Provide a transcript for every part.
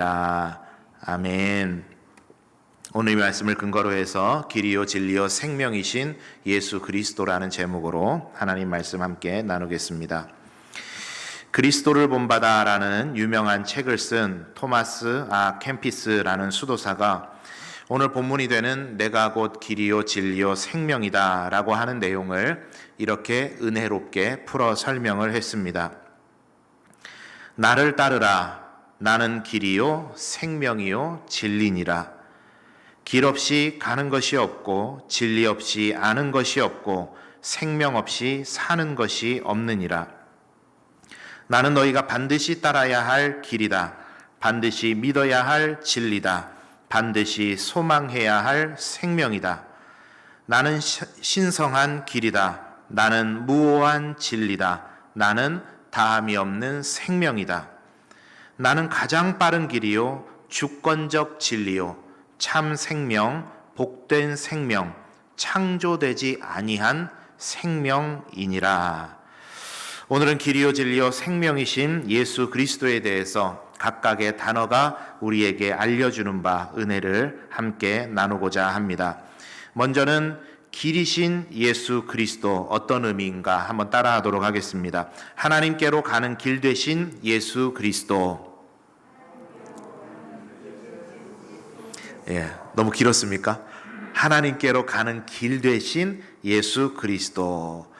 아멘. 오늘 이 말씀을 근거로 해서 길이요 진리요 생명이신 예수 그리스도라는 제목으로 하나님 말씀 함께 나누겠습니다. 그리스도를 본받아라는 유명한 책을 쓴 토마스 캠피스라는 수도사가 오늘 본문이 되는 내가 곧 길이요 진리요 생명이다 라고 하는 내용을 이렇게 은혜롭게 풀어 설명을 했습니다. 나를 따르라. 나는 길이요 생명이요 진리니라. 길 없이 가는 것이 없고 진리 없이 아는 것이 없고 생명 없이 사는 것이 없느니라. 나는 너희가 반드시 따라야 할 길이다. 반드시 믿어야 할 진리다. 반드시 소망해야 할 생명이다. 나는 신성한 길이다. 나는 무오한 진리다. 나는 다함이 없는 생명이다. 나는 가장 빠른 길이요 주권적 진리요 참 생명 복된 생명 창조되지 아니한 생명이니라. 오늘은 길이요 진리요 생명이신 예수 그리스도에 대해서 각각의 단어가 우리에게 알려주는 바 은혜를 함께 나누고자 합니다. 먼저는 길이신 예수 그리스도 어떤 의미인가 한번 따라하도록 하겠습니다. 하나님께로 가는 길 되신 예수 그리스도. 너무 길었습니까? 하나님께로 가는 길 되신 예수 그리스도.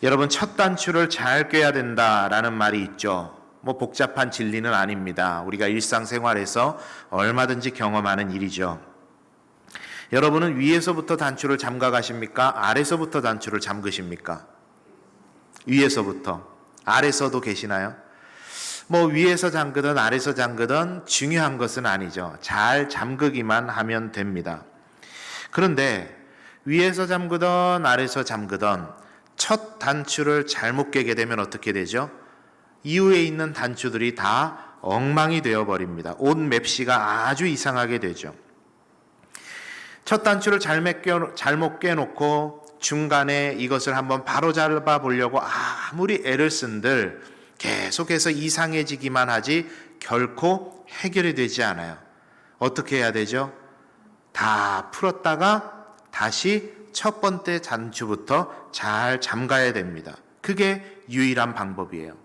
여러분, 첫 단추를 잘 꿰야 된다라는 말이 있죠. 복잡한 진리는 아닙니다. 우리가 일상생활에서 얼마든지 경험하는 일이죠. 여러분은 위에서부터 단추를 잠가 가십니까? 아래서부터 단추를 잠그십니까? 위에서부터. 아래서도 계시나요? 위에서 잠그든 아래서 잠그든 중요한 것은 아니죠. 잘 잠그기만 하면 됩니다. 그런데 위에서 잠그든 아래서 잠그든 첫 단추를 잘못 깨게 되면 어떻게 되죠? 이후에 있는 단추들이 다 엉망이 되어버립니다. 옷 맵시가 아주 이상하게 되죠. 첫 단추를 잘못 깨놓고 중간에 이것을 한번 바로잡아 보려고 아무리 애를 쓴들 계속해서 이상해지기만 하지 결코 해결이 되지 않아요. 어떻게 해야 되죠? 다 풀었다가 다시 첫 번째 단추부터 잘 잠가야 됩니다. 그게 유일한 방법이에요.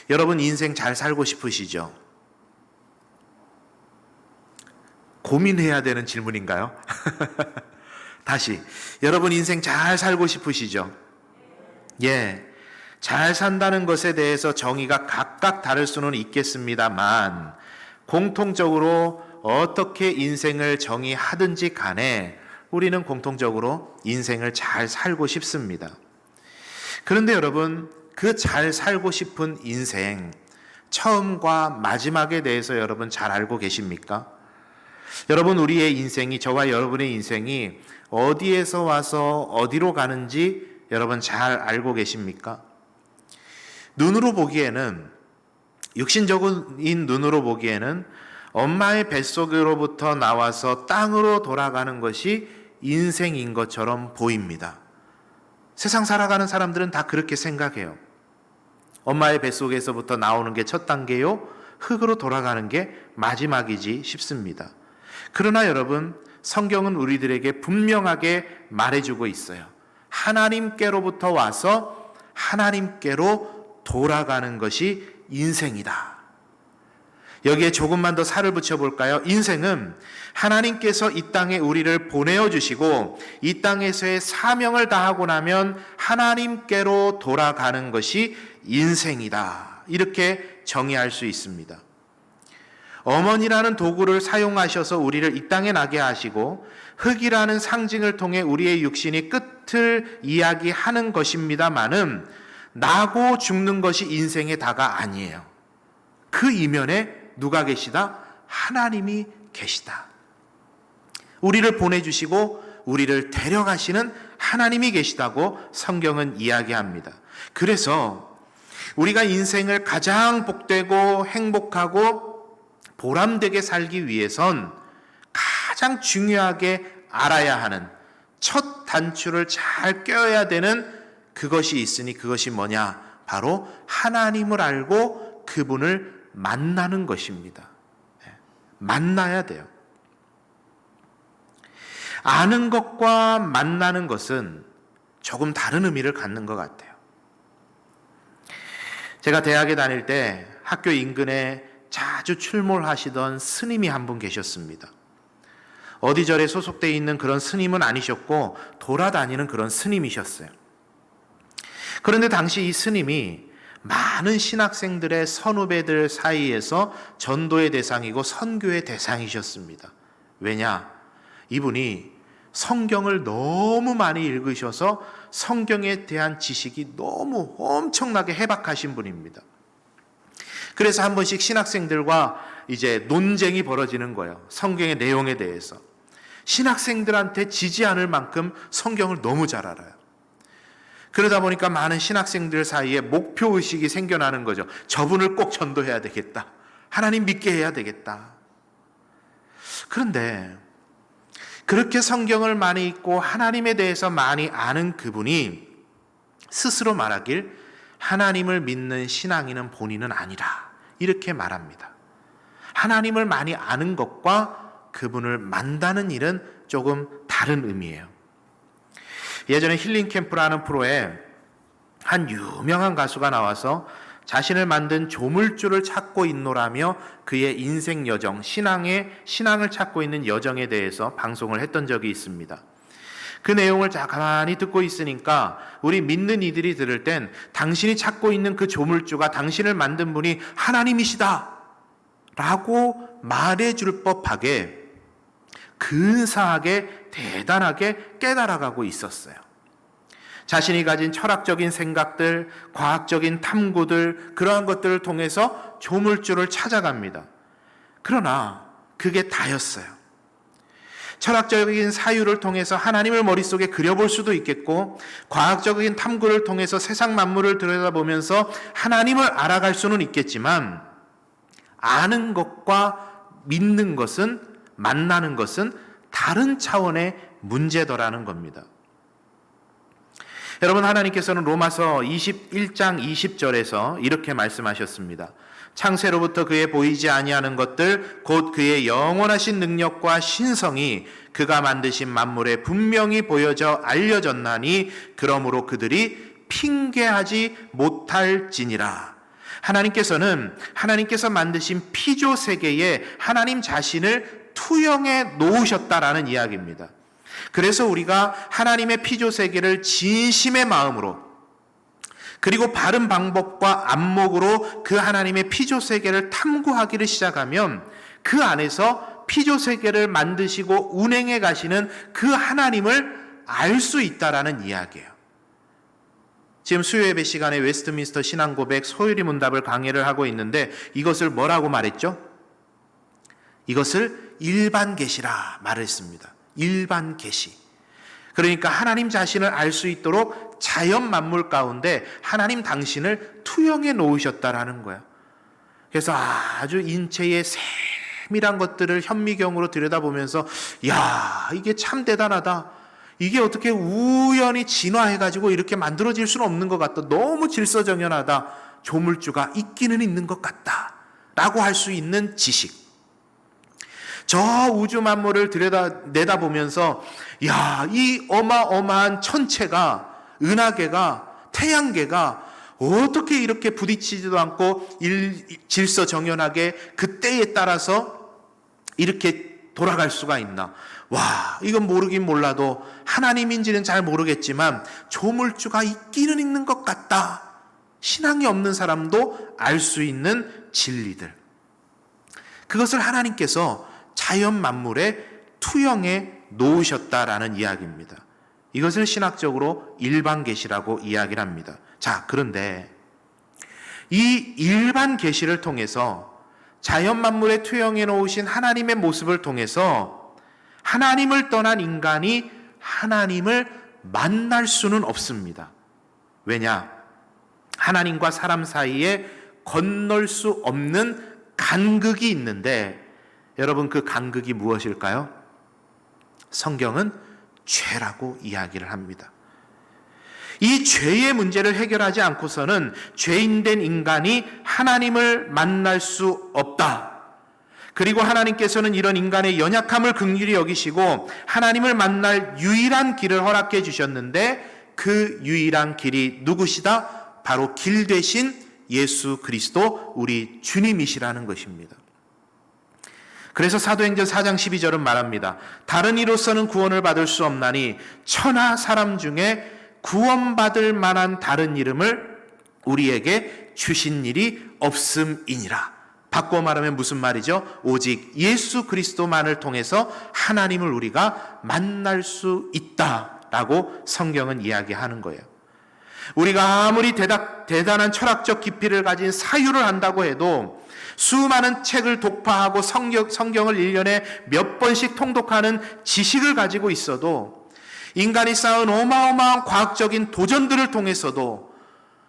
여러분, 인생 잘 살고 싶으시죠? 고민해야 되는 질문인가요? 다시, 여러분 인생 잘 살고 싶으시죠? 잘 산다는 것에 대해서 정의가 각각 다를 수는 있겠습니다만 공통적으로 어떻게 인생을 정의하든지 간에 우리는 공통적으로 인생을 잘 살고 싶습니다. 그런데 여러분, 그 잘 살고 싶은 인생 처음과 마지막에 대해서 여러분 잘 알고 계십니까? 여러분, 우리의 인생이, 저와 여러분의 인생이 어디에서 와서 어디로 가는지 여러분 잘 알고 계십니까? 눈으로 보기에는, 육신적인 눈으로 보기에는 엄마의 뱃속으로부터 나와서 땅으로 돌아가는 것이 인생인 것처럼 보입니다. 세상 살아가는 사람들은 다 그렇게 생각해요. 엄마의 뱃속에서부터 나오는 게 첫 단계요, 흙으로 돌아가는 게 마지막이지 싶습니다. 그러나 여러분, 성경은 우리들에게 분명하게 말해주고 있어요. 하나님께로부터 와서 하나님께로 돌아가는 것이 인생이다. 여기에 조금만 더 살을 붙여볼까요? 인생은 하나님께서 이 땅에 우리를 보내어 주시고 이 땅에서의 사명을 다하고 나면 하나님께로 돌아가는 것이 인생이다. 이렇게 정의할 수 있습니다. 어머니라는 도구를 사용하셔서 우리를 이 땅에 나게 하시고 흙이라는 상징을 통해 우리의 육신이 끝을 이야기하는 것입니다마는 나고 죽는 것이 인생의 다가 아니에요. 그 이면에 누가 계시다? 하나님이 계시다. 우리를 보내주시고 우리를 데려가시는 하나님이 계시다고 성경은 이야기합니다. 그래서 우리가 인생을 가장 복되고 행복하고 보람되게 살기 위해선 가장 중요하게 알아야 하는 첫 단추를 잘 껴야 되는 그것이 있으니 그것이 뭐냐? 바로 하나님을 알고 그분을 만나는 것입니다. 만나야 돼요. 아는 것과 만나는 것은 조금 다른 의미를 갖는 것 같아요. 제가 대학에 다닐 때 학교 인근에 자주 출몰하시던 스님이 한 분 계셨습니다. 어디 절에 소속되어 있는 그런 스님은 아니셨고 돌아다니는 그런 스님이셨어요. 그런데 당시 이 스님이 많은 신학생들의 선후배들 사이에서 전도의 대상이고 선교의 대상이셨습니다. 왜냐? 이분이 성경을 너무 많이 읽으셔서 성경에 대한 지식이 너무 엄청나게 해박하신 분입니다. 그래서 한 번씩 신학생들과 이제 논쟁이 벌어지는 거예요. 성경의 내용에 대해서. 신학생들한테 지지 않을 만큼 성경을 너무 잘 알아요. 그러다 보니까 많은 신학생들 사이에 목표의식이 생겨나는 거죠. 저분을 꼭 전도해야 되겠다. 하나님 믿게 해야 되겠다. 그런데 그렇게 성경을 많이 읽고 하나님에 대해서 많이 아는 그분이 스스로 말하길 하나님을 믿는 신앙인은 본인은 아니라 이렇게 말합니다. 하나님을 많이 아는 것과 그분을 만나는 일은 조금 다른 의미예요. 예전에 힐링 캠프라는 프로에 한 유명한 가수가 나와서 자신을 만든 조물주를 찾고 있노라며 그의 인생 여정, 신앙을 찾고 있는 여정에 대해서 방송을 했던 적이 있습니다. 그 내용을 가만히 듣고 있으니까 우리 믿는 이들이 들을 땐 당신이 찾고 있는 그 조물주가 당신을 만든 분이 하나님이시다 라고 말해줄 법하게 근사하게 대단하게 깨달아가고 있었어요. 자신이 가진 철학적인 생각들, 과학적인 탐구들, 그러한 것들을 통해서 조물주를 찾아갑니다. 그러나 그게 다였어요. 철학적인 사유를 통해서 하나님을 머릿속에 그려볼 수도 있겠고, 과학적인 탐구를 통해서 세상 만물을 들여다보면서 하나님을 알아갈 수는 있겠지만, 아는 것과 믿는 것은, 만나는 것은 다른 차원의 문제더라는 겁니다. 여러분, 하나님께서는 로마서 21장 20절에서 이렇게 말씀하셨습니다. 창세로부터 그의 보이지 아니하는 것들 곧 그의 영원하신 능력과 신성이 그가 만드신 만물에 분명히 보여져 알려졌나니 그러므로 그들이 핑계하지 못할지니라. 하나님께서 만드신 피조 세계에 하나님 자신을 투영해 놓으셨다라는 이야기입니다. 그래서 우리가 하나님의 피조 세계를 진심의 마음으로 그리고 바른 방법과 안목으로 그 하나님의 피조 세계를 탐구하기를 시작하면 그 안에서 피조 세계를 만드시고 운행해 가시는 그 하나님을 알 수 있다라는 이야기예요. 지금 수요예배 시간에 웨스트민스터 신앙고백 소유리 문답을 강해를 하고 있는데 이것을 뭐라고 말했죠? 이것을 일반 계시라 말했습니다. 일반 계시. 그러니까 하나님 자신을 알 수 있도록 자연 만물 가운데 하나님 당신을 투영해 놓으셨다라는 거예요. 그래서 아주 인체의 세밀한 것들을 현미경으로 들여다보면서 야, 이게 참 대단하다. 이게 어떻게 우연히 진화해가지고 이렇게 만들어질 수는 없는 것 같다. 너무 질서정연하다. 조물주가 있기는 있는 것 같다. 라고 할 수 있는 지식. 저 우주 만물을 내다보면서 야, 이 어마어마한 천체가, 은하계가, 태양계가 어떻게 이렇게 부딪히지도 않고 질서정연하게 그때에 따라서 이렇게 돌아갈 수가 있나. 와, 이건 모르긴 몰라도 하나님인지는 잘 모르겠지만 조물주가 있기는 있는 것 같다. 신앙이 없는 사람도 알 수 있는 진리들. 그것을 하나님께서 자연 만물에 투영해 놓으셨다라는 이야기입니다. 이것을 신학적으로 일반 계시라고 이야기를 합니다. 자, 그런데 이 일반 계시를 통해서 자연 만물에 투영해 놓으신 하나님의 모습을 통해서 하나님을 떠난 인간이 하나님을 만날 수는 없습니다. 왜냐? 하나님과 사람 사이에 건널 수 없는 간극이 있는데 여러분, 그 간극이 무엇일까요? 성경은 죄라고 이야기를 합니다. 이 죄의 문제를 해결하지 않고서는 죄인된 인간이 하나님을 만날 수 없다. 그리고 하나님께서는 이런 인간의 연약함을 긍휼히 여기시고 하나님을 만날 유일한 길을 허락해 주셨는데, 그 유일한 길이 누구시다? 바로 길 되신 예수 그리스도 우리 주님이시라는 것입니다. 그래서 사도행전 4장 12절은 말합니다. 다른 이로서는 구원을 받을 수 없나니 천하 사람 중에 구원받을 만한 다른 이름을 우리에게 주신 일이 없음이니라. 바꿔 말하면 무슨 말이죠? 오직 예수 그리스도만을 통해서 하나님을 우리가 만날 수 있다라고 성경은 이야기하는 거예요. 우리가 아무리 대단한 철학적 깊이를 가진 사유를 한다고 해도, 수많은 책을 독파하고 성경을 1년에 몇 번씩 통독하는 지식을 가지고 있어도, 인간이 쌓은 어마어마한 과학적인 도전들을 통해서도,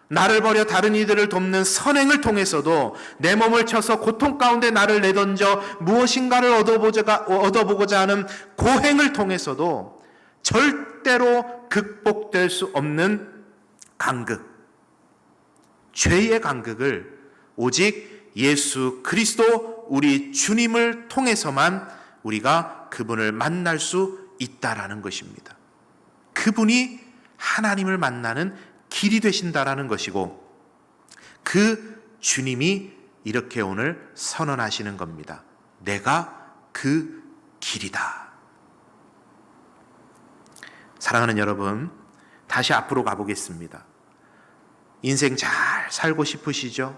나를 버려 다른 이들을 돕는 선행을 통해서도, 내 몸을 쳐서 고통 가운데 나를 내던져 무엇인가를 얻어보고자 하는 고행을 통해서도 절대로 극복될 수 없는 간극, 죄의 간극을 오직 예수 그리스도 우리 주님을 통해서만 우리가 그분을 만날 수 있다라는 것입니다. 그분이 하나님을 만나는 길이 되신다라는 것이고, 그 주님이 이렇게 오늘 선언하시는 겁니다. 내가 그 길이다. 사랑하는 여러분, 다시 앞으로 가보겠습니다. 인생 잘 살고 싶으시죠?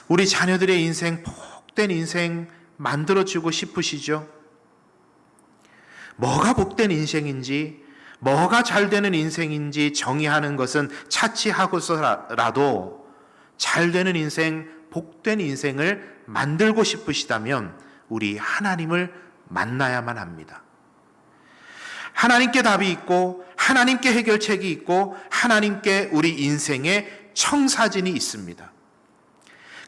우리 자녀들의 인생, 복된 인생 만들어주고 싶으시죠? 뭐가 복된 인생인지, 뭐가 잘 되는 인생인지 정의하는 것은 차치하고서라도 잘 되는 인생, 복된 인생을 만들고 싶으시다면 우리 하나님을 만나야만 합니다. 하나님께 답이 있고, 하나님께 해결책이 있고, 하나님께 우리 인생의 청사진이 있습니다.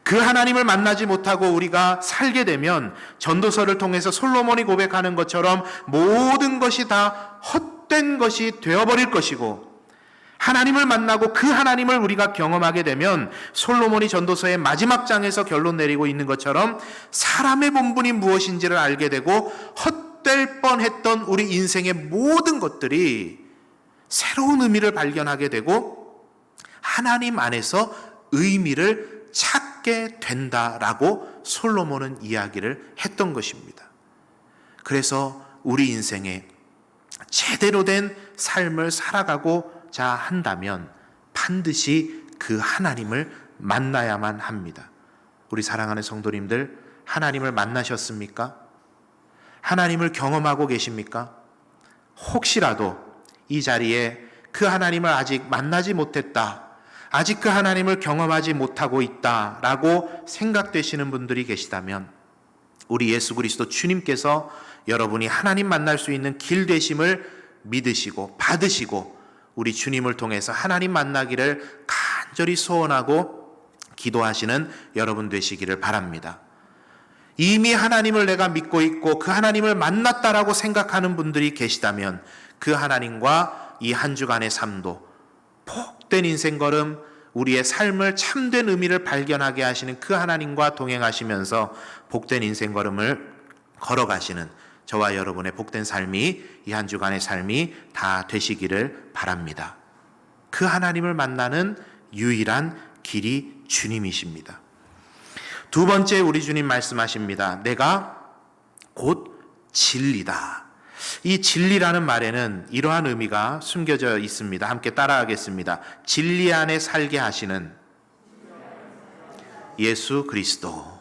그 하나님을 만나지 못하고 우리가 살게 되면 전도서를 통해서 솔로몬이 고백하는 것처럼 모든 것이 다 헛된 것이 되어버릴 것이고, 하나님을 만나고 그 하나님을 우리가 경험하게 되면 솔로몬이 전도서의 마지막 장에서 결론 내리고 있는 것처럼 사람의 본분이 무엇인지를 알게 되고, 헛될 뻔했던 우리 인생의 모든 것들이 새로운 의미를 발견하게 되고 하나님 안에서 의미를 찾게 된다라고 솔로몬은 이야기를 했던 것입니다. 그래서 우리 인생에 제대로 된 삶을 살아가고자 한다면 반드시 그 하나님을 만나야만 합니다. 우리 사랑하는 성도님들, 하나님을 만나셨습니까? 하나님을 경험하고 계십니까? 혹시라도 이 자리에 그 하나님을 아직 만나지 못했다, 아직 그 하나님을 경험하지 못하고 있다라고 생각되시는 분들이 계시다면, 우리 예수 그리스도 주님께서 여러분이 하나님 만날 수 있는 길 되심을 믿으시고 받으시고 우리 주님을 통해서 하나님 만나기를 간절히 소원하고 기도하시는 여러분 되시기를 바랍니다. 이미 하나님을 내가 믿고 있고 그 하나님을 만났다라고 생각하는 분들이 계시다면, 그 하나님과 이 한 주간의 삶도 복된 인생 걸음, 우리의 삶을 참된 의미를 발견하게 하시는 그 하나님과 동행하시면서 복된 인생 걸음을 걸어가시는 저와 여러분의 복된 삶이, 이 한 주간의 삶이 다 되시기를 바랍니다. 그 하나님을 만나는 유일한 길이 주님이십니다. 두 번째, 우리 주님 말씀하십니다. 내가 곧 진리다. 이 진리라는 말에는 이러한 의미가 숨겨져 있습니다. 함께 따라하겠습니다. 진리 안에 살게 하시는 예수 그리스도.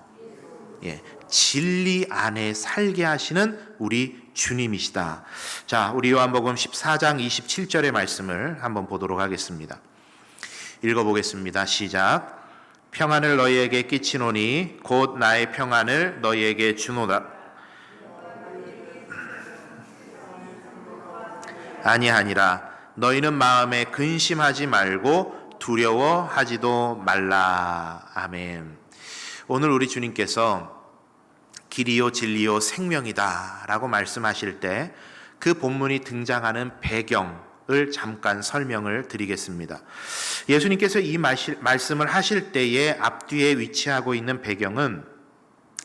예, 진리 안에 살게 하시는 우리 주님이시다. 자, 우리 요한복음 14장 27절의 말씀을 한번 보도록 하겠습니다. 읽어보겠습니다. 시작. 평안을 너희에게 끼치노니 곧 나의 평안을 너희에게 주노다. 아니하니라. 너희는 마음에 근심하지 말고 두려워하지도 말라. 아멘. 오늘 우리 주님께서 길이요 진리요 생명이다 라고 말씀하실 때 그 본문이 등장하는 배경을 잠깐 설명을 드리겠습니다. 예수님께서 이 말씀을 하실 때에 앞뒤에 위치하고 있는 배경은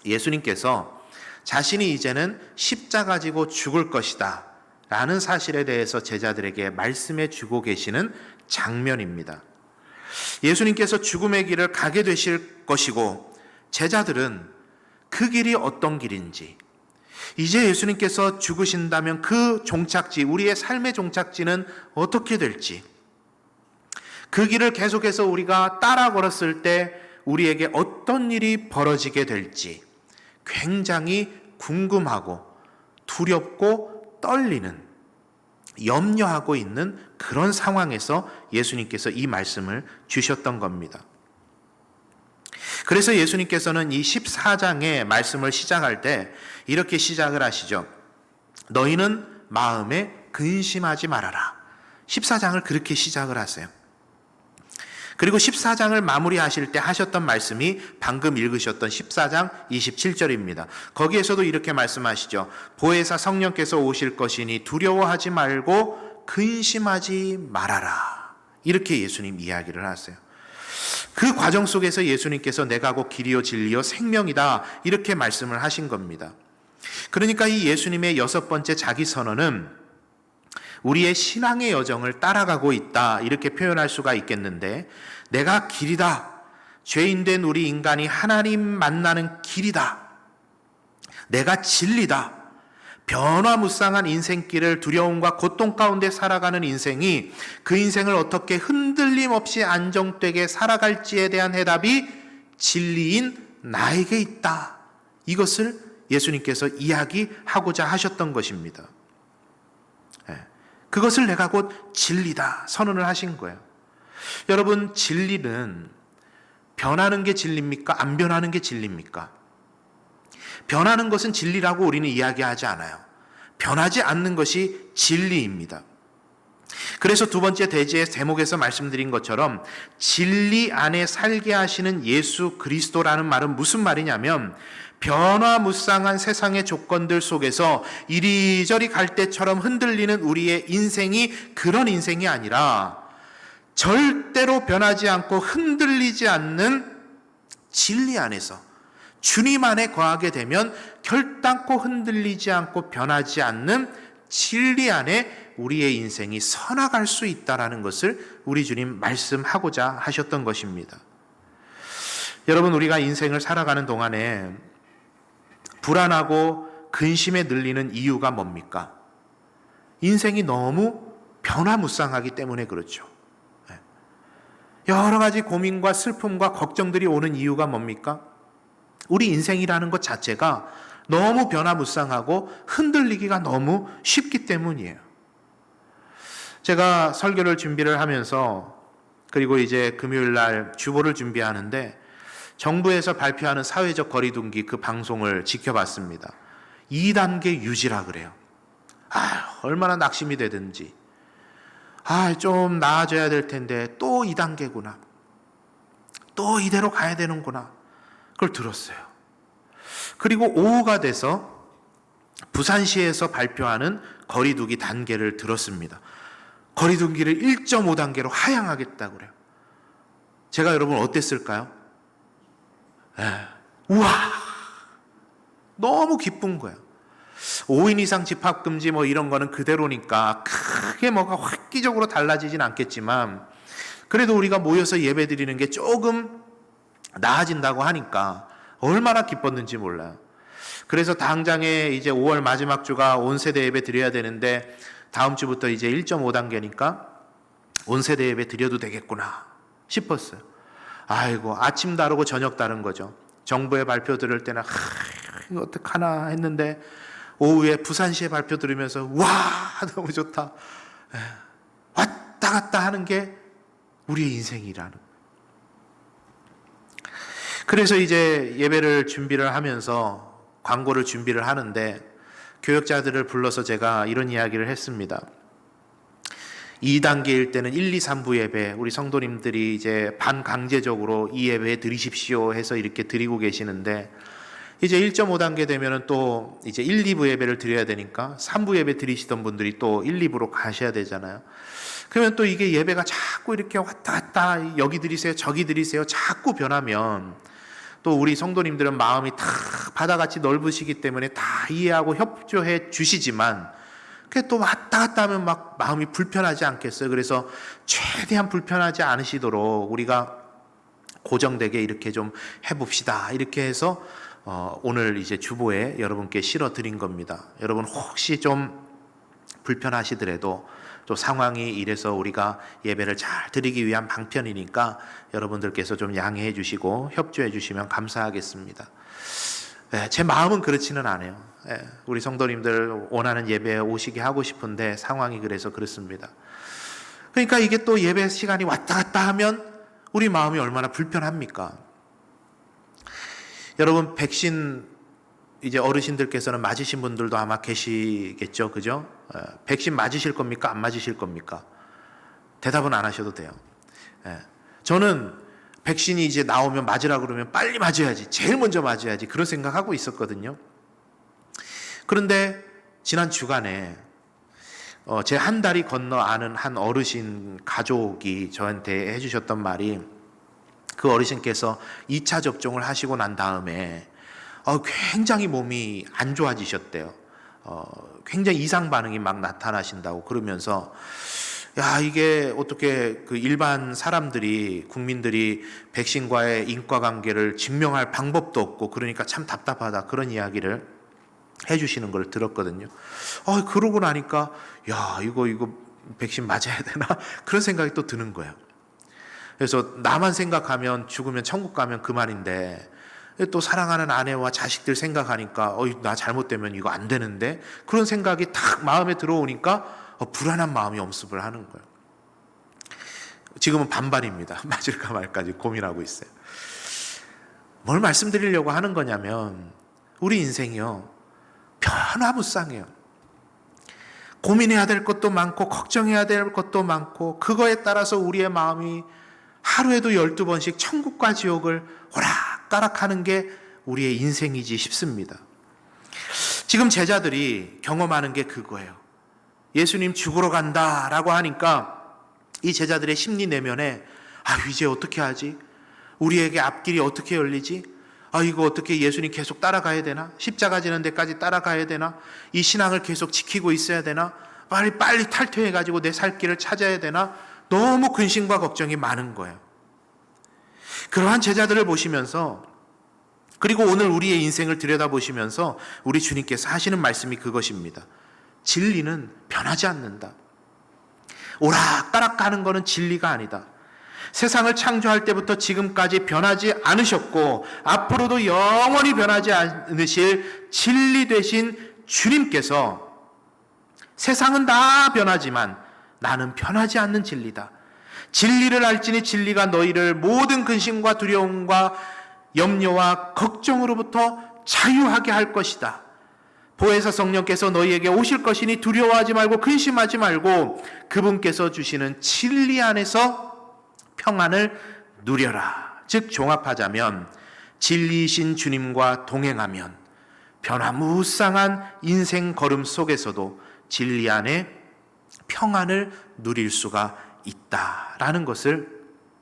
예수님께서 자신이 이제는 십자가 지고 죽을 것이다 라는 사실에 대해서 제자들에게 말씀해 주고 계시는 장면입니다. 예수님께서 죽음의 길을 가게 되실 것이고 제자들은 그 길이 어떤 길인지, 이제 예수님께서 죽으신다면 그 종착지, 우리의 삶의 종착지는 어떻게 될지, 그 길을 계속해서 우리가 따라 걸었을 때 우리에게 어떤 일이 벌어지게 될지 굉장히 궁금하고 두렵고 떨리는, 염려하고 있는 그런 상황에서 예수님께서 이 말씀을 주셨던 겁니다. 그래서 예수님께서는 이 14장의 말씀을 시작할 때 이렇게 시작을 하시죠. 너희는 마음에 근심하지 말아라. 14장을 그렇게 시작을 하세요. 그리고 14장을 마무리하실 때 하셨던 말씀이 방금 읽으셨던 14장 27절입니다. 거기에서도 이렇게 말씀하시죠. 보혜사 성령께서 오실 것이니 두려워하지 말고 근심하지 말아라. 이렇게 예수님 이야기를 하세요. 그 과정 속에서 예수님께서 내가 곧 길이요 진리요 생명이다 이렇게 말씀을 하신 겁니다. 그러니까 이 예수님의 6번째 자기 선언은 우리의 신앙의 여정을 따라가고 있다 이렇게 표현할 수가 있겠는데, 내가 길이다, 죄인된 우리 인간이 하나님 만나는 길이다, 내가 진리다, 변화무쌍한 인생길을 두려움과 고통 가운데 살아가는 인생이 그 인생을 어떻게 흔들림 없이 안정되게 살아갈지에 대한 해답이 진리인 나에게 있다. 이것을 예수님께서 이야기하고자 하셨던 것입니다. 그것을 내가 곧 진리다 선언을 하신 거예요. 여러분, 진리는 변하는 게 진리입니까? 안 변하는 게 진리입니까? 변하는 것은 진리라고 우리는 이야기하지 않아요. 변하지 않는 것이 진리입니다. 그래서 두 번째 대지의 제목에서 말씀드린 것처럼 진리 안에 살게 하시는 예수 그리스도라는 말은 무슨 말이냐면, 변화무쌍한 세상의 조건들 속에서 이리저리 갈 때처럼 흔들리는 우리의 인생이 그런 인생이 아니라 절대로 변하지 않고 흔들리지 않는 진리 안에서 주님 안에 거하게 되면 결단코 흔들리지 않고 변하지 않는 진리 안에 우리의 인생이 서나갈 수 있다는 것을 우리 주님 말씀하고자 하셨던 것입니다. 여러분, 우리가 인생을 살아가는 동안에 불안하고 근심에 눌리는 이유가 뭡니까? 인생이 너무 변화무쌍하기 때문에 그렇죠. 여러 가지 고민과 슬픔과 걱정들이 오는 이유가 뭡니까? 우리 인생이라는 것 자체가 너무 변화무쌍하고 흔들리기가 너무 쉽기 때문이에요. 제가 설교를 준비를 하면서, 그리고 이제 금요일 날 주보를 준비하는데 정부에서 발표하는 사회적 거리두기 그 방송을 지켜봤습니다. 2단계 유지라 그래요. 얼마나 낙심이 되든지, 좀 나아져야 될 텐데 또 2단계구나, 또 이대로 가야 되는구나, 그걸 들었어요. 그리고 오후가 돼서 부산시에서 발표하는 거리두기 단계를 들었습니다. 거리두기를 1.5단계로 하향하겠다고 그래요. 제가 여러분 어땠을까요? 우와, 너무 기쁜 거예요. 5인 이상 집합금지 뭐 이런 거는 그대로니까 크게 뭐가 획기적으로 달라지진 않겠지만, 그래도 우리가 모여서 예배 드리는 게 조금 나아진다고 하니까 얼마나 기뻤는지 몰라요. 그래서 당장에 이제 5월 마지막 주가 온세대 예배 드려야 되는데 다음 주부터 이제 1.5단계니까 온세대 예배 드려도 되겠구나 싶었어요. 아이고, 아침 다르고 저녁 다른 거죠. 정부의 발표 들을 때는 이거 어떡하나 했는데 오후에 부산시의 발표 들으면서 와, 너무 좋다. 왔다 갔다 하는 게 우리의 인생이라는. 그래서 이제 예배를 준비를 하면서 광고를 준비를 하는데 교역자들을 불러서 제가 이런 이야기를 했습니다. 2단계일 때는 1, 2, 3부 예배, 우리 성도님들이 이제 반강제적으로 이 예배 드리십시오 해서 이렇게 드리고 계시는데, 이제 1.5단계 되면은 또 이제 1, 2부 예배를 드려야 되니까 3부 예배 드리시던 분들이 또 1, 2부로 가셔야 되잖아요. 그러면 또 이게 예배가 자꾸 이렇게 왔다 갔다 여기 드리세요 저기 드리세요 자꾸 변하면 또 우리 성도님들은 마음이 다 바다같이 넓으시기 때문에 다 이해하고 협조해 주시지만 그게 또 왔다 갔다 하면 막 마음이 불편하지 않겠어요? 그래서 최대한 불편하지 않으시도록 우리가 고정되게 이렇게 좀 해봅시다. 이렇게 해서 오늘 이제 주보에 여러분께 실어 드린 겁니다. 여러분 혹시 좀 불편하시더라도 또 상황이 이래서 우리가 예배를 잘 드리기 위한 방편이니까 여러분들께서 좀 양해해 주시고 협조해 주시면 감사하겠습니다. 제 마음은 그렇지는 않아요. 우리 성도님들 원하는 예배에 오시게 하고 싶은데 상황이 그래서 그렇습니다. 그러니까 이게 또 예배 시간이 왔다 갔다 하면 우리 마음이 얼마나 불편합니까? 여러분 백신 이제 어르신들께서는 맞으신 분들도 아마 계시겠죠, 그죠? 백신 맞으실 겁니까? 안 맞으실 겁니까? 대답은 안 하셔도 돼요. 저는 백신이 이제 나오면 맞으라 그러면 빨리 맞아야지, 제일 먼저 맞아야지 그런 생각하고 있었거든요. 그런데 지난 주간에 제 한 다리 건너 아는 한 어르신 가족이 저한테 해주셨던 말이, 그 어르신께서 2차 접종을 하시고 난 다음에 굉장히 몸이 안 좋아지셨대요. 굉장히 이상 반응이 막 나타나신다고 그러면서, 야, 이게 어떻게 그 일반 사람들이, 국민들이 백신과의 인과관계를 증명할 방법도 없고 그러니까 참 답답하다, 그런 이야기를 해주시는 걸 들었거든요. 그러고 나니까 야, 이거 백신 맞아야 되나 그런 생각이 또 드는 거예요. 그래서 나만 생각하면 죽으면 천국 가면 그만인데 또 사랑하는 아내와 자식들 생각하니까 나 잘못되면 이거 안 되는데, 그런 생각이 탁 마음에 들어오니까 불안한 마음이 엄습을 하는 거예요. 지금은 반반입니다. 맞을까 말까 고민하고 있어요. 뭘 말씀드리려고 하는 거냐면, 우리 인생이요, 변화무쌍해요. 고민해야 될 것도 많고 걱정해야 될 것도 많고, 그거에 따라서 우리의 마음이 하루에도 12번씩 천국과 지옥을 오락가락하는 게 우리의 인생이지 싶습니다. 지금 제자들이 경험하는 게 그거예요. 예수님 죽으러 간다라고 하니까 이 제자들의 심리 내면에 이제 어떻게 하지? 우리에게 앞길이 어떻게 열리지? 이거 어떻게 예수님 계속 따라가야 되나? 십자가 지는 데까지 따라가야 되나? 이 신앙을 계속 지키고 있어야 되나? 빨리 탈퇴해가지고 내 살 길을 찾아야 되나? 너무 근심과 걱정이 많은 거예요. 그러한 제자들을 보시면서, 그리고 오늘 우리의 인생을 들여다보시면서 우리 주님께서 하시는 말씀이 그것입니다. 진리는 변하지 않는다. 오락가락 가는 것은 진리가 아니다. 세상을 창조할 때부터 지금까지 변하지 않으셨고 앞으로도 영원히 변하지 않으실 진리 되신 주님께서, 세상은 다 변하지만 나는 변하지 않는 진리다. 진리를 알지니 진리가 너희를 모든 근심과 두려움과 염려와 걱정으로부터 자유하게 할 것이다. 보혜사 성령께서 너희에게 오실 것이니 두려워하지 말고 근심하지 말고 그분께서 주시는 진리 안에서 평안을 누려라. 즉 종합하자면, 진리이신 주님과 동행하면 변화무쌍한 인생 걸음 속에서도 진리 안에 평안을 누릴 수가 있다라는 것을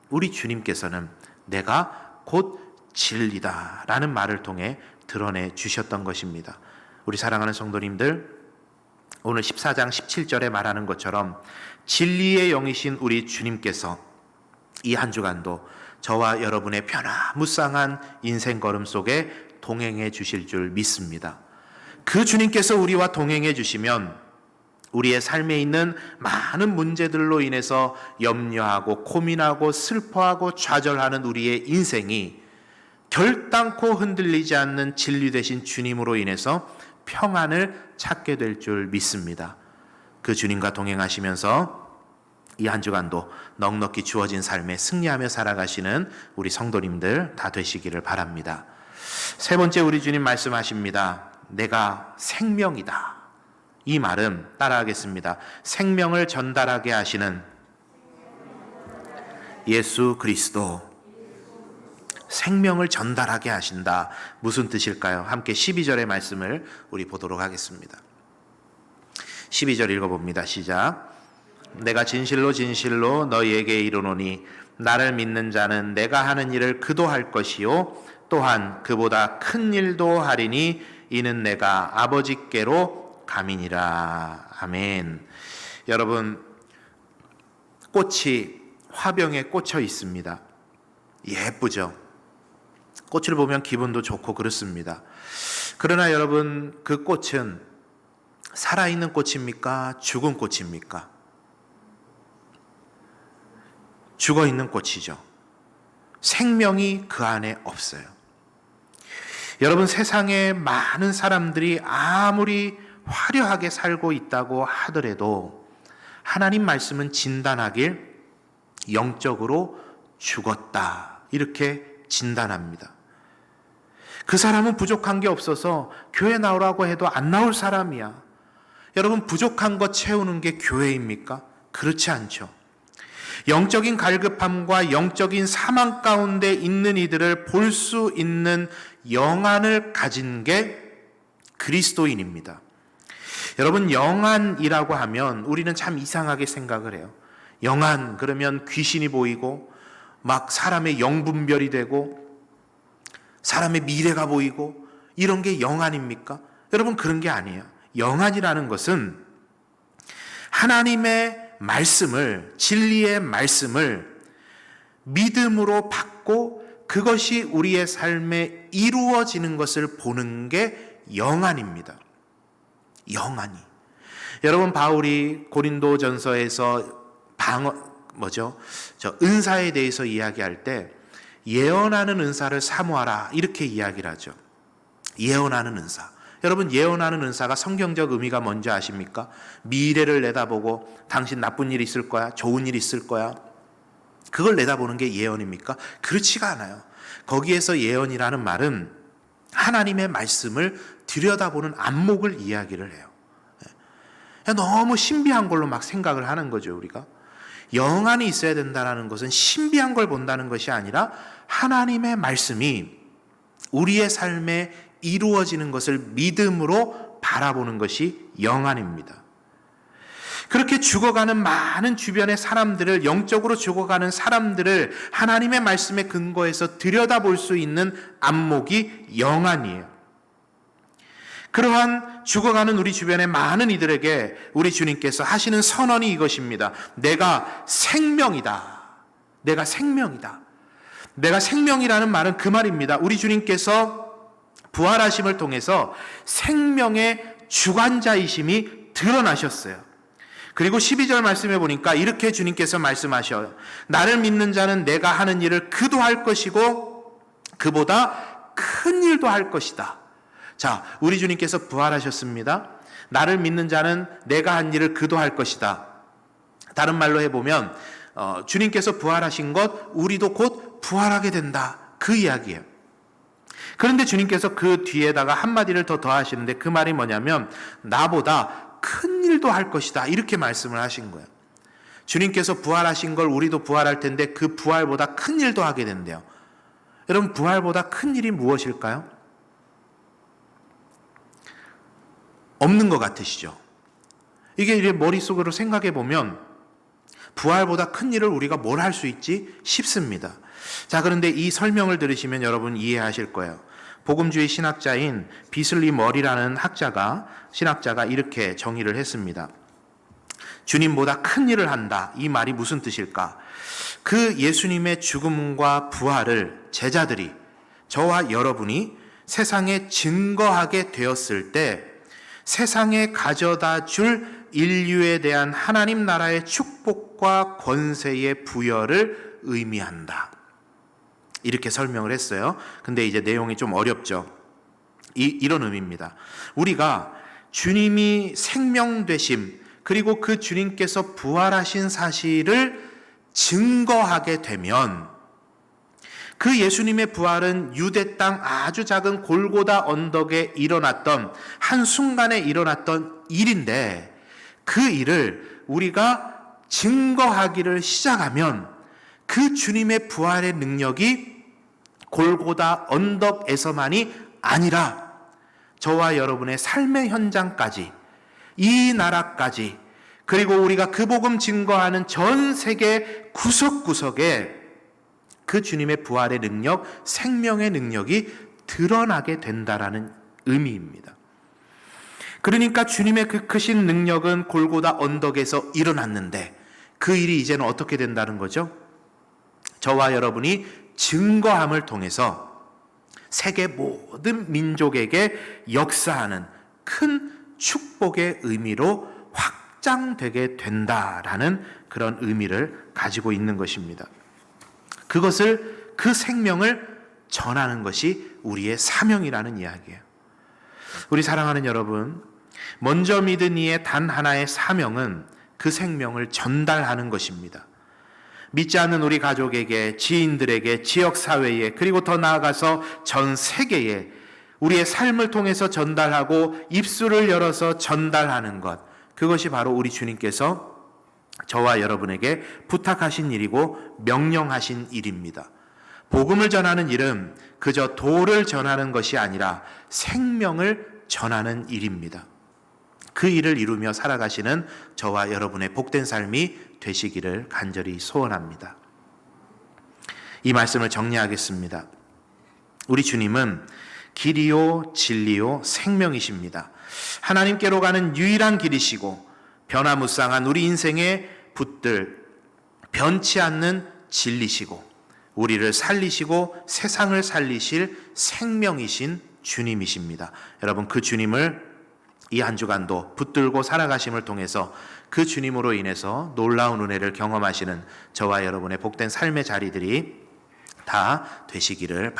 우리 주님께서는 내가 곧 진리다라는 말을 통해 드러내 주셨던 것입니다. 우리 사랑하는 성도님들, 오늘 14장 17절에 말하는 것처럼 진리의 영이신 우리 주님께서 이 한 주간도 저와 여러분의 변화무쌍한 인생 걸음 속에 동행해 주실 줄 믿습니다. 그 주님께서 우리와 동행해 주시면 우리의 삶에 있는 많은 문제들로 인해서 염려하고 고민하고 슬퍼하고 좌절하는 우리의 인생이 결단코 흔들리지 않는 진리 되신 주님으로 인해서 평안을 찾게 될 줄 믿습니다. 그 주님과 동행하시면서 이 한 주간도 넉넉히 주어진 삶에 승리하며 살아가시는 우리 성도님들 다 되시기를 바랍니다. 세 번째, 우리 주님 말씀하십니다. 내가 생명이다. 이 말은 따라하겠습니다. 생명을 전달하게 하시는 예수 그리스도, 생명을 전달하게 하신다. 무슨 뜻일까요? 함께 12절의 말씀을 우리 보도록 하겠습니다. 12절 읽어봅니다. 시작. 내가 진실로 진실로 너희에게 이르노니 나를 믿는 자는 내가 하는 일을 그도 할 것이요 또한 그보다 큰 일도 하리니 이는 내가 아버지께로 감이니라. 아멘. 여러분, 꽃이 화병에 꽂혀 있습니다. 예쁘죠? 꽃을 보면 기분도 좋고 그렇습니다. 그러나 여러분, 그 꽃은 살아있는 꽃입니까? 죽은 꽃입니까? 죽어있는 꽃이죠. 생명이 그 안에 없어요. 여러분, 세상에 많은 사람들이 아무리 화려하게 살고 있다고 하더라도 하나님 말씀은 진단하길 영적으로 죽었다, 이렇게 진단합니다. 그 사람은 부족한 게 없어서 교회 나오라고 해도 안 나올 사람이야. 여러분, 부족한 것 채우는 게 교회입니까? 그렇지 않죠. 영적인 갈급함과 영적인 사망 가운데 있는 이들을 볼 수 있는 영안을 가진 게 그리스도인입니다. 여러분, 영안이라고 하면 우리는 참 이상하게 생각을 해요. 영안 그러면 귀신이 보이고 막 사람의 영분별이 되고 사람의 미래가 보이고 이런 게 영안입니까? 여러분, 그런 게 아니에요. 영안이라는 것은 하나님의 말씀을, 진리의 말씀을 믿음으로 받고 그것이 우리의 삶에 이루어지는 것을 보는 게 영안입니다. 영안이. 여러분, 바울이 고린도전서에서 은사에 대해서 이야기할 때 예언하는 은사를 사모하라, 이렇게 이야기를 하죠. 예언하는 은사. 여러분, 예언하는 은사가 성경적 의미가 뭔지 아십니까? 미래를 내다보고 당신 나쁜 일 있을 거야, 좋은 일 있을 거야, 그걸 내다보는 게 예언입니까? 그렇지가 않아요. 거기에서 예언이라는 말은 하나님의 말씀을 들여다보는 안목을 이야기를 해요. 너무 신비한 걸로 막 생각을 하는 거죠, 우리가. 영안이 있어야 된다는 것은 신비한 걸 본다는 것이 아니라 하나님의 말씀이 우리의 삶에 이루어지는 것을 믿음으로 바라보는 것이 영안입니다. 그렇게 죽어가는 많은 주변의 사람들을, 영적으로 죽어가는 사람들을 하나님의 말씀에 근거해서 들여다볼 수 있는 안목이 영안이에요. 그러한 죽어가는 우리 주변의 많은 이들에게 우리 주님께서 하시는 선언이 이것입니다. 내가 생명이다. 내가 생명이다. 내가 생명이라는 말은 그 말입니다. 우리 주님께서 부활하심을 통해서 생명의 주관자이심이 드러나셨어요. 그리고 12절 말씀해 보니까 이렇게 주님께서 말씀하셔요. 나를 믿는 자는 내가 하는 일을 그도 할 것이고 그보다 큰 일도 할 것이다. 자, 우리 주님께서 부활하셨습니다. 나를 믿는 자는 내가 한 일을 그도 할 것이다. 다른 말로 해보면 주님께서 부활하신 것, 우리도 곧 부활하게 된다, 그 이야기예요. 그런데 주님께서 그 뒤에다가 한마디를 더 더하시는데 그 말이 뭐냐면 나보다 큰 일도 할 것이다, 이렇게 말씀을 하신 거예요. 주님께서 부활하신 걸 우리도 부활할 텐데 그 부활보다 큰 일도 하게 된대요. 여러분, 부활보다 큰 일이 무엇일까요? 없는 것 같으시죠? 이게 머릿속으로 생각해 보면 부활보다 큰 일을 우리가 뭘 할 수 있지 싶습니다. 자, 그런데 이 설명을 들으시면 여러분 이해하실 거예요. 복음주의 신학자인 비슬리 머리라는 신학자가 이렇게 정의를 했습니다. 주님보다 큰 일을 한다, 이 말이 무슨 뜻일까? 그 예수님의 죽음과 부활을 제자들이, 저와 여러분이 세상에 증거하게 되었을 때 세상에 가져다 줄 인류에 대한 하나님 나라의 축복과 권세의 부여를 의미한다, 이렇게 설명을 했어요. 근데 이제 내용이 좀 어렵죠. 이런 의미입니다. 우리가 주님이 생명되심, 그리고 그 주님께서 부활하신 사실을 증거하게 되면 그 예수님의 부활은 유대 땅 아주 작은 골고다 언덕에 일어났던 한순간에 일어났던 일인데 그 일을 우리가 증거하기를 시작하면 그 주님의 부활의 능력이 골고다 언덕에서만이 아니라 저와 여러분의 삶의 현장까지, 이 나라까지, 그리고 우리가 그 복음 증거하는 전 세계 구석구석에 그 주님의 부활의 능력, 생명의 능력이 드러나게 된다라는 의미입니다. 그러니까 주님의 그 크신 능력은 골고다 언덕에서 일어났는데 그 일이 이제는 어떻게 된다는 거죠? 저와 여러분이 증거함을 통해서 세계 모든 민족에게 역사하는 큰 축복의 의미로 확장되게 된다라는 그런 의미를 가지고 있는 것입니다. 그 생명을 전하는 것이 우리의 사명이라는 이야기예요. 우리 사랑하는 여러분, 먼저 믿은 이의 단 하나의 사명은 그 생명을 전달하는 것입니다. 믿지 않는 우리 가족에게, 지인들에게, 지역사회에, 그리고 더 나아가서 전 세계에 우리의 삶을 통해서 전달하고 입술을 열어서 전달하는 것, 그것이 바로 우리 주님께서 저와 여러분에게 부탁하신 일이고 명령하신 일입니다. 복음을 전하는 일은 그저 도를 전하는 것이 아니라 생명을 전하는 일입니다. 그 일을 이루며 살아가시는 저와 여러분의 복된 삶이 되시기를 간절히 소원합니다. 이 말씀을 정리하겠습니다. 우리 주님은 길이요 진리요 생명이십니다. 하나님께로 가는 유일한 길이시고 변화무쌍한 우리 인생의 붙들 변치 않는 진리시고 우리를 살리시고 세상을 살리실 생명이신 주님이십니다. 여러분, 그 주님을 이 한 주간도 붙들고 살아가심을 통해서 그 주님으로 인해서 놀라운 은혜를 경험하시는 저와 여러분의 복된 삶의 자리들이 다 되시기를 바랍니다.